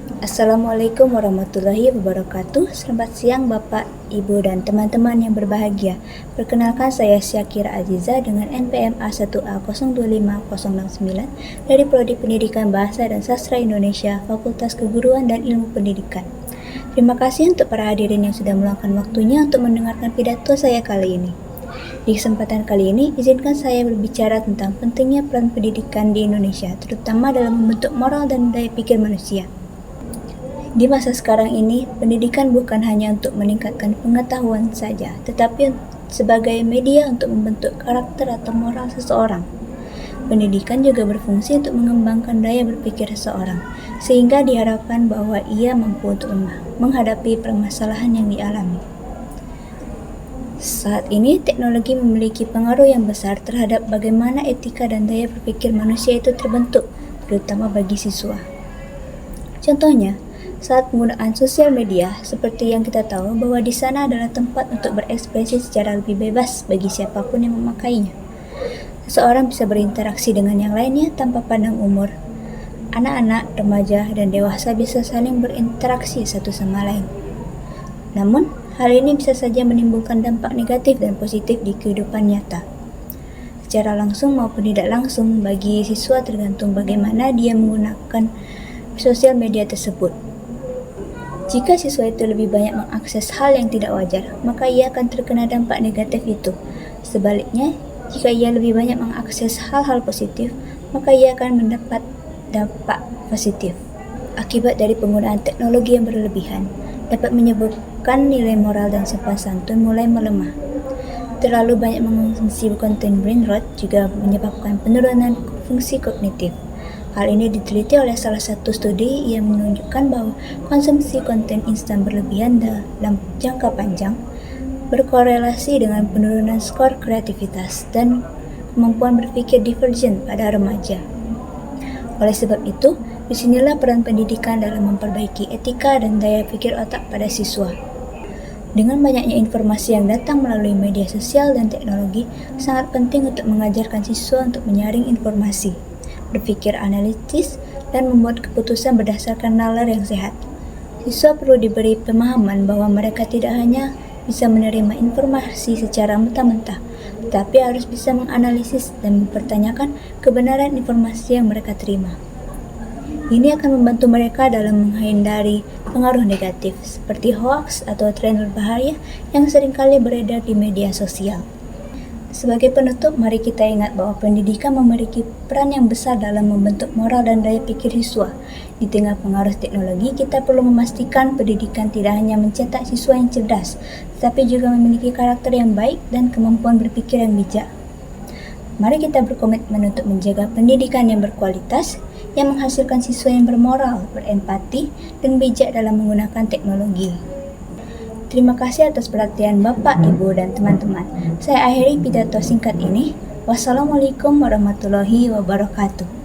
Assalamualaikum warahmatullahi wabarakatuh. Selamat siang Bapak, Ibu, dan teman-teman yang berbahagia. Perkenalkan, saya Syakira Aziza dengan NPM A1A025069 dari Prodi Pendidikan Bahasa dan Sastra Indonesia, Fakultas Keguruan dan Ilmu Pendidikan. Terima kasih untuk para hadirin yang sudah meluangkan waktunya untuk mendengarkan pidato saya kali ini. Di kesempatan kali ini, izinkan saya berbicara tentang pentingnya peran pendidikan di Indonesia, terutama dalam membentuk moral dan daya pikir manusia. Di masa sekarang ini, pendidikan bukan hanya untuk meningkatkan pengetahuan saja, tetapi sebagai media untuk membentuk karakter atau moral seseorang. Pendidikan juga berfungsi untuk mengembangkan daya berpikir seseorang, sehingga diharapkan bahwa ia mampu untuk menghadapi permasalahan yang dialami. Saat ini, teknologi memiliki pengaruh yang besar terhadap bagaimana etika dan daya berpikir manusia itu terbentuk, terutama bagi siswa. Contohnya, saat penggunaan sosial media, seperti yang kita tahu bahwa di sana adalah tempat untuk berekspresi secara lebih bebas bagi siapapun yang memakainya. Seseorang bisa berinteraksi dengan yang lainnya tanpa pandang umur. Anak-anak, remaja, dan dewasa bisa saling berinteraksi satu sama lain. Namun, hal ini bisa saja menimbulkan dampak negatif dan positif di kehidupan nyata. Secara langsung maupun tidak langsung, bagi siswa tergantung bagaimana dia menggunakan sosial media tersebut. Jika siswa itu lebih banyak mengakses hal yang tidak wajar, maka ia akan terkena dampak negatif itu. Sebaliknya, jika ia lebih banyak mengakses hal-hal positif, maka ia akan mendapat dampak positif. Akibat dari penggunaan teknologi yang berlebihan dapat menyebabkan nilai moral dan sopan santun mulai melemah. Terlalu banyak mengonsumsi konten brain rot juga menyebabkan penurunan fungsi kognitif. Hal ini diteliti oleh salah satu studi yang menunjukkan bahwa konsumsi konten instan berlebihan dalam jangka panjang berkorelasi dengan penurunan skor kreativitas dan kemampuan berpikir divergen pada remaja. Oleh sebab itu, disinilah peran pendidikan dalam memperbaiki etika dan daya pikir otak pada siswa. Dengan banyaknya informasi yang datang melalui media sosial dan teknologi, sangat penting untuk mengajarkan siswa untuk menyaring informasi, berpikir analitis, dan membuat keputusan berdasarkan nalar yang sehat. Siswa perlu diberi pemahaman bahwa mereka tidak hanya bisa menerima informasi secara mentah-mentah, tetapi harus bisa menganalisis dan mempertanyakan kebenaran informasi yang mereka terima. Ini akan membantu mereka dalam menghindari pengaruh negatif seperti hoaks atau tren berbahaya yang seringkali beredar di media sosial. Sebagai penutup, mari kita ingat bahwa pendidikan memiliki peran yang besar dalam membentuk moral dan daya pikir siswa. Di tengah pengaruh teknologi, kita perlu memastikan pendidikan tidak hanya mencetak siswa yang cerdas, tetapi juga memiliki karakter yang baik dan kemampuan berpikir yang bijak. Mari kita berkomitmen untuk menjaga pendidikan yang berkualitas, yang menghasilkan siswa yang bermoral, berempati, dan bijak dalam menggunakan teknologi. Terima kasih atas perhatian Bapak, Ibu, dan teman-teman. Saya akhiri pidato singkat ini. Wassalamualaikum warahmatullahi wabarakatuh.